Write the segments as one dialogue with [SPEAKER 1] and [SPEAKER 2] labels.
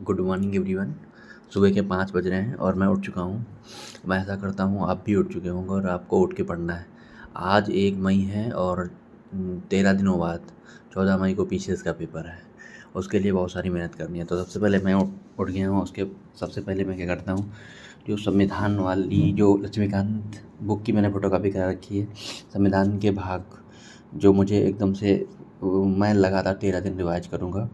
[SPEAKER 1] Good morning everyone. सुबह के 5 बज रहे हैं और मैं उठ चुका हूँ। मैं ऐसा करता हूँ आप भी उठ चुके होंगे और आपको उठ के पढ़ना है। आज 1 मई है और 13 दिनों बाद 14 मई को पीसीएस का पेपर है। उसके लिए बहुत सारी मेहनत करनी है। तो सबसे पहले मैं उठ गया हूँ। उसके सबसे पहले मैं क्या करता हूँ, जो संविधान वाली जो लक्ष्मीकांत बुक की मैंने फ़ोटोकॉपी करा रखी है, संविधान के भाग जो मुझे एकदम से मैं लगातार 13 दिन रिवाइज करूँगा।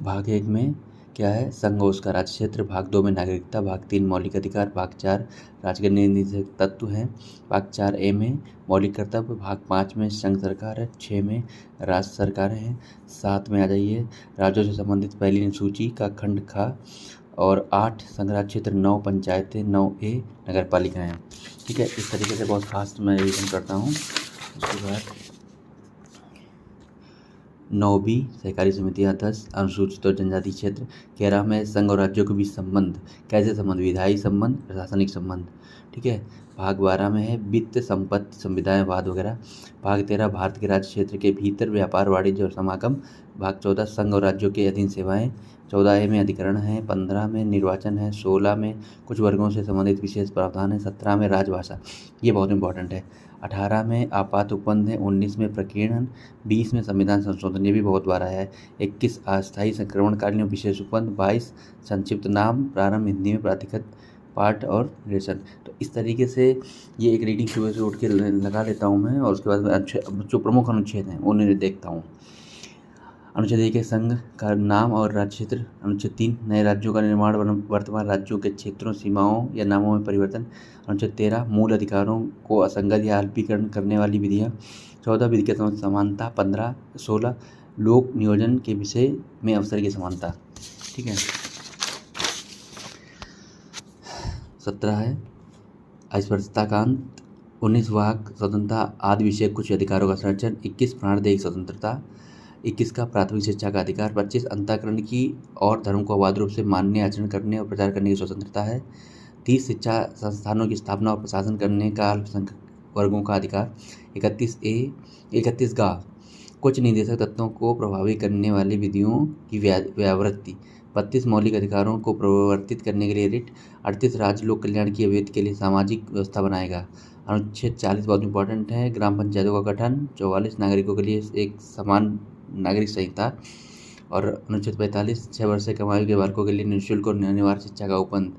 [SPEAKER 1] भाग 1 में क्या है, संघ और उसका राज्य क्षेत्र। भाग 2 में नागरिकता। भाग 3 मौलिक अधिकार। भाग 4 राज्य के निधि तत्व हैं। भाग 4A में मौलिक कर्तव्य। भाग 5 में संघ सरकार है। 6 में राज्य सरकारें हैं। 7 में आ जाइए राज्यों से संबंधित पहली अनुसूची का खंड खा। और 8 संघ राज्य क्षेत्र। 9 पंचायतें। 9A नगर पालिकाएँ। ठीक है, इस तरीके से बहुत फास्ट मैं रिवीजन करता हूँ। उसके बाद 9B सहकारी समितियाँ। 10 अनुसूचित और जनजाति क्षेत्र। 11 में संघ और राज्यों के बीच संबंध। कैसे संबंध? विधायी संबंध, प्रशासनिक संबंध। ठीक है। भाग 12 में है वित्त, संपत्ति, संविदाएं, वाद वगैरह। भाग 13 भारत के राज्य क्षेत्र के भीतर व्यापार, वाणिज्य और समागम। भाग 14 संघ और राज्यों के अधीन सेवाएं। 14A में अधिकरण है। 15 में निर्वाचन है। 16 में कुछ वर्गों से संबंधित विशेष प्रावधान है। 17 में राजभाषा, ये बहुत इंपॉर्टेंट है। 18 में आपात उपबंध है। 19 में प्रकीर्णन। 20 में संविधान संशोधन, ये भी बहुत बार आया है। 21 अस्थायी संक्रमणकालीन और विशेष उपबंध। 22 संक्षिप्त नाम, प्रारंभ हिंदी में, प्राधिकृत पाठ और रेशन। तो इस तरीके से ये एक रीडिंग सुबह से उठ के लगा लेता हूँ मैं, और उसके बाद मैं जो प्रमुख अनुच्छेद हैं उन्हें देखता हूँ। अनुच्छेद 1 संघ का नाम और राज्य क्षेत्र। अनुच्छेद 3 नए राज्यों का निर्माण, वर्तमान राज्यों के क्षेत्रों, सीमाओं या नामों में परिवर्तन। अनुच्छेद 13 मूल अधिकारों को असंगत या अल्पीकरण करने वाली विधियाँ। 14 विधि के समानता। 16 लोक नियोजन के विषय में अवसर की समानता। ठीक है। 17 है अस्पृश्यता का अंत। 19 वाक स्वतंत्रता आदि विषय कुछ अधिकारों का संरक्षण। 21 प्राणदायिक स्वतंत्रता। 21 का प्राथमिक शिक्षा का अधिकार। 25 अंतःकरण की और धर्म को अबाध रूप से मानने, आचरण करने और प्रचार करने की स्वतंत्रता है। 30 शिक्षा संस्थानों की स्थापना और प्रशासन करने का अल्पसंख्यक वर्गों का अधिकार। 31 गा कुछ निदेशक तत्वों को प्रभावित करने वाली विधियों की व्यावृत्ति। 32 मौलिक अधिकारों को प्रवर्तित करने के लिए रिट। 38 राज्य लोक कल्याण की अभिवृद्धि के लिए सामाजिक व्यवस्था बनाएगा। अनुच्छेद 40 बहुत इंपॉर्टेंट है, ग्राम पंचायतों का गठन। 44 नागरिकों के लिए एक समान नागरिक संहिता। और अनुच्छेद 45 6 वर्ष से कम आयु के बालकों के लिए निःशुल्क और अनिवार्य शिक्षा का उपबंध,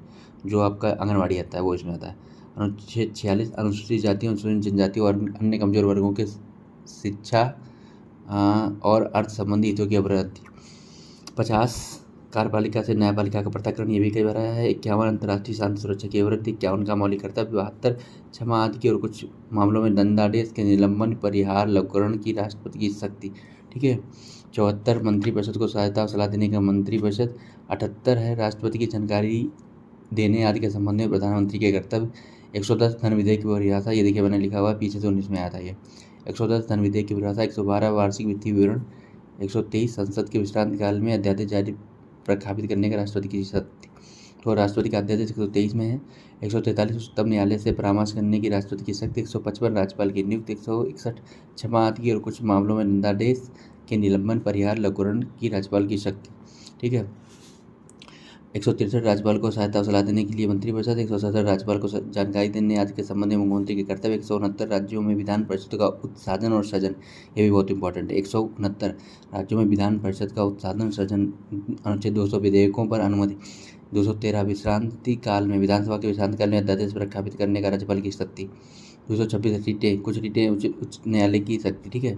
[SPEAKER 1] जो आपका आंगनवाड़ी आता है वो इसमें आता है। अनुच्छेद 46 अनुसूचित जाति, अनुसूचित जनजाति और अन्य कमजोर वर्गों के शिक्षा और अर्थ संबंधी हितों की अभिवृद्धि। 50 कार्यपालिका से न्यायपालिका का पृथक्करण, ये भी कई बार आया है। 51 अंतर्राष्ट्रीय शांति सुरक्षा की अभिवृद्धि। 51 का मौलिक कर्तव्य। 72 क्षमा आदि की और कुछ मामलों में दंडादेश के निलंबन, परिहार, लघुकरण की राष्ट्रपति की शक्ति। ठीक है। 74 मंत्रिपरिषद को सहायता और सलाह देने का मंत्रिपरिषद। 78 है राष्ट्रपति की जानकारी देने आदि के संबंध में प्रधानमंत्री के कर्तव्य। 110 धन विधेयक की परिभाषा, ये देखिए मैंने लिखा हुआ है पीछे से 19 में आया था ये। 110 धन विधेयक की परिभाषा। 112 वार्षिक वित्तीय विवरण। 123 संसद के विश्रांति काल में अध्यादेश जारी प्रख्यापित करने का राष्ट्रपति की शक्ति। तो राष्ट्रपति का अध्यादेश 123 में है। 143 उच्चतम न्यायालय से परामर्श करने की राष्ट्रपति की शक्ति। 155 राज्यपाल की नियुक्ति। 161 क्षमा आदि की और कुछ मामलों में दंडादेश के निलंबन, परिहार, लघुकरण की राज्यपाल की शक्ति। ठीक है। 163 राज्यपाल को सहायता और सलाह देने के लिए मंत्रिपरिषद। 167 राज्यपाल को जानकारी देने आदि के संबंध में मुख्यमंत्री के कर्तव्य। 169 राज्यों में विधान परिषद का उत्साधन और सृजन, ये भी बहुत इंपॉर्टेंट है। 169 राज्यों में विधान परिषद का उत्साधन सृजन। अनुच्छेद 200 विधेयकों पर अनुमति। 213 विश्रांति काल में, विधानसभा के विश्रांति काल में अध्यादेश प्रख्यापित करने का राज्यपाल की शक्ति। 226 रिटें, कुछ रिटें उच्च न्यायालय की शक्ति। ठीक है।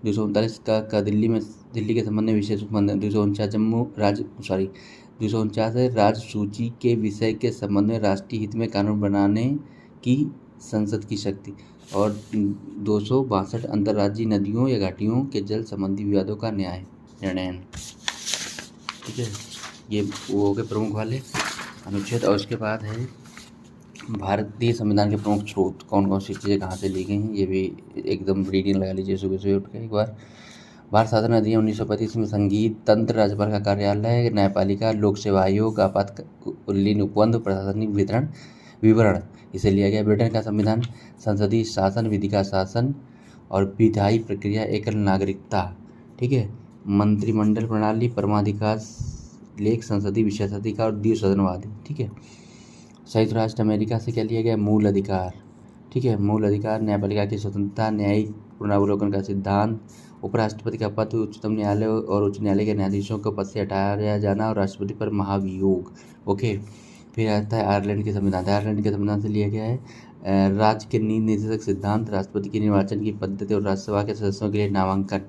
[SPEAKER 1] 239 का दिल्ली के संबंध में विशेष उपबंध। 249 है राज्य सूची के विषय के संबंध में राष्ट्रीय हित में कानून बनाने की संसद की शक्ति। और 262 अंतर्राज्यीय नदियों या घाटियों के जल संबंधी विवादों का निर्णय। ठीक है, ये वो हो गए प्रमुख वाले अनुच्छेद। और उसके बाद है भारतीय संविधान के प्रमुख स्रोत, कौन कौन सी चीज़ें कहाँ से ली गई हैं, ये भी एकदम रीडिंग लगा लीजिए सुबह सुबह उठ के एक बार। भारत शासन अधिनियम 1935 में संघीय तंत्र, राज्यपाल का कार्यालय, न्यायपालिका, लोक सेवा आयोग, आपातकालीन उपबंध, प्रशासनिक विवरण इसे लिया गया। ब्रिटेन का संविधान, संसदीय शासन, विधि का शासन और विधायी प्रक्रिया, एकल नागरिकता। ठीक है। मंत्रिमंडल प्रणाली, परमाधिकार लेख संसदीय विशेषाधिकार और द्विसदनवादी। ठीक है। संयुक्त राष्ट्र अमेरिका से क्या लिया गया? मूल अधिकार। ठीक है। मूल अधिकार, न्यायपालिका की स्वतंत्रता, न्यायिक पुनरावलोकन का सिद्धांत, उपराष्ट्रपति का पद, उच्चतम न्यायालय और उच्च न्यायालय के न्यायाधीशों को पद से हटाया जाना और राष्ट्रपति पर महाभियोग। ओके। फिर आता है आयरलैंड के संविधान। आयरलैंड के संविधान से लिया गया है राज्य के नीति निर्देशक सिद्धांत, राष्ट्रपति के निर्वाचन की पद्धति और राज्यसभा के सदस्यों के लिए नामांकन।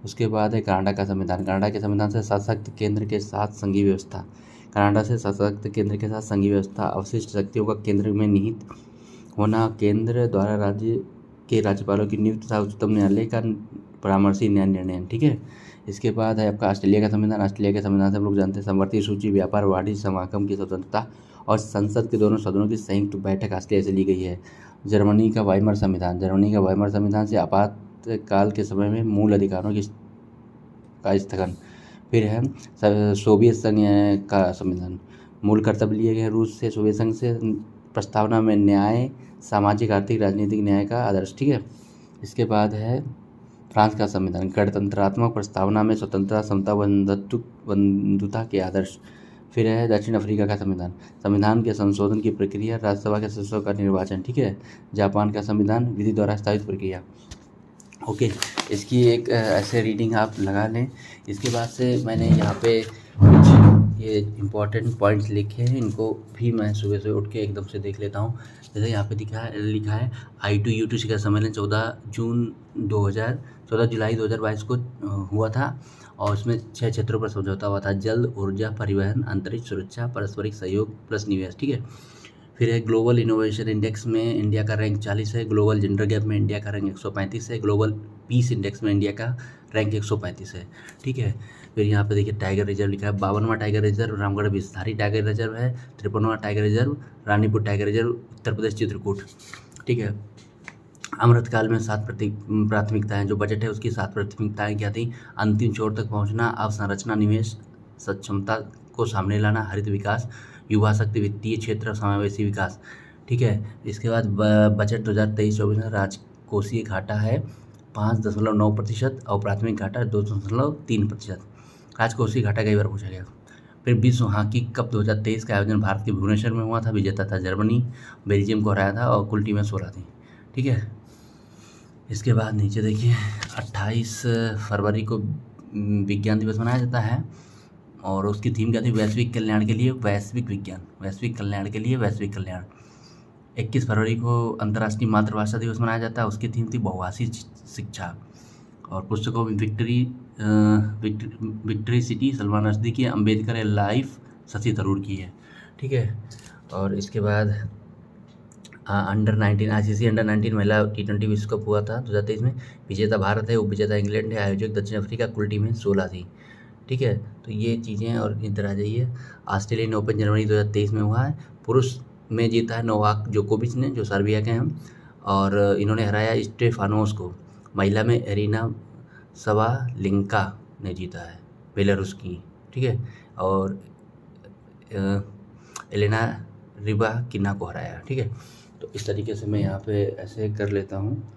[SPEAKER 1] उसके बाद है कनाडा का संविधान। कनाडा के संविधान से सशक्त केंद्र के साथ संघीय व्यवस्था। कनाडा से सशक्त केंद्र के साथ संघीय व्यवस्था, अवशिष्ट शक्तियों का केंद्र में निहित होना, केंद्र द्वारा राज्य के राज्यपालों की नियुक्ति तथा उच्चतम न्यायालय का परामर्शी न्याय निर्णय। ठीक है। इसके बाद है आपका ऑस्ट्रेलिया का संविधान। ऑस्ट्रेलिया के संविधान से हम लोग जानते हैं समवर्ती सूची, व्यापार, वाणिज्य समागम की स्वतंत्रता और संसद के दोनों सदनों की संयुक्त बैठक ऑस्ट्रेलिया से ली गई है। जर्मनी का वाइमर संविधान। जर्मनी का वाइमर संविधान से आपातकाल के समय में मूल अधिकारों का स्थगन। फिर है सोवियत संघ का संविधान। मूल कर्तव्य लिए गए रूस से, सोवियत संघ से, प्रस्तावना में न्याय, सामाजिक, आर्थिक, राजनीतिक न्याय का आदर्श। ठीक है। इसके बाद है फ्रांस का संविधान। गणतंत्रात्मक प्रस्तावना में स्वतंत्रता, समता, बंधुता के आदर्श। फिर है दक्षिण अफ्रीका का संविधान। संविधान के संशोधन की प्रक्रिया, राज्यसभा के सदस्यों का निर्वाचन। ठीक है। जापान का संविधान, विधि द्वारा स्थापित प्रक्रिया। ओके। इसकी एक ऐसे रीडिंग आप लगा लें। इसके बाद से मैंने यहाँ पे कुछ ये इम्पोर्टेंट पॉइंट्स लिखे हैं, इनको भी मैं सुबह से उठ के एकदम से देख लेता हूँ। जैसे यहाँ पे लिखा है I2U2 शिखर सम्मेलन 14 जुलाई 2022 को हुआ था और उसमें 6 क्षेत्रों पर समझौता हुआ था। जल, ऊर्जा, परिवहन, अंतरिक्ष सुरक्षा, पारस्परिक सहयोग प्लस निवेश। ठीक है। फिर है ग्लोबल इनोवेशन इंडेक्स में इंडिया का रैंक 40 है। ग्लोबल जेंडर गैप में इंडिया का रैंक 135 है। ग्लोबल पीस इंडेक्स में इंडिया का रैंक 135 है। ठीक है। फिर यहाँ पे देखिए टाइगर रिजर्व लिखा है। 52वां tiger reserve Ramgarh Vishdhari tiger reserve है। 53वां tiger reserve Ranipur tiger reserve, Uttar Pradesh, Chitrakoot. ठीक है। अमृतकाल में 7 प्राथमिकताएं, जो बजट है उसकी 7 प्राथमिकताएं क्या थी? अंतिम छोर तक पहुंचना, अवसंरचना, निवेश, सक्षमता को सामने लाना, हरित विकास, युवा शक्ति, वित्तीय क्षेत्र, समावेशी विकास। ठीक है। इसके बाद बजट 2023-24 में राजकोषीय घाटा है 5.9% और प्राथमिक घाटा 2.3%। राजकोषीय घाटा कई बार पूछा गया। फिर विश्व हॉकी कप 2023 का आयोजन भारत के भुवनेश्वर में हुआ था। विजेता था जर्मनी, बेल्जियम को हराया था और कुल टीमें 16 थी। ठीक है। इसके बाद नीचे देखिए 28 फरवरी को विज्ञान दिवस मनाया जाता है और उसकी थीम क्या थी? वैश्विक कल्याण के लिए वैश्विक विज्ञान, वैश्विक कल्याण के लिए वैश्विक कल्याण। 21 फरवरी को अंतर्राष्ट्रीय मातृभाषा दिवस मनाया जाता है, उसकी थीम थी बहुभाषी शिक्षा। और पुस्तकों में विक्ट्री सिटी, सलमान रश्दी की, अम्बेडकर ए लाइफ, शशि थरूर की है। ठीक है। और इसके बाद अंडर 19 ICC अंडर 19 महिला T20 विश्व कप हुआ था 2023 में। विजेता भारत है, उपविजेता इंग्लैंड है, आयोजक दक्षिण अफ्रीका, कुल टीमें 16 थी। ठीक है। तो ये चीज़ें, और इधर आ जाइए। ऑस्ट्रेलियन ओपन जनवरी 2023 में हुआ है। पुरुष में जीता है नोवाक जोकोविच ने, जो सर्बिया के हैं, और इन्होंने हराया स्टेफानोस को। महिला में एरिना सबालेंका ने जीता है, बेलारूस की। ठीक है। और एलेना रिबाकिना को हराया। ठीक है। तो इस तरीके से मैं यहाँ पे ऐसे कर लेता हूँ।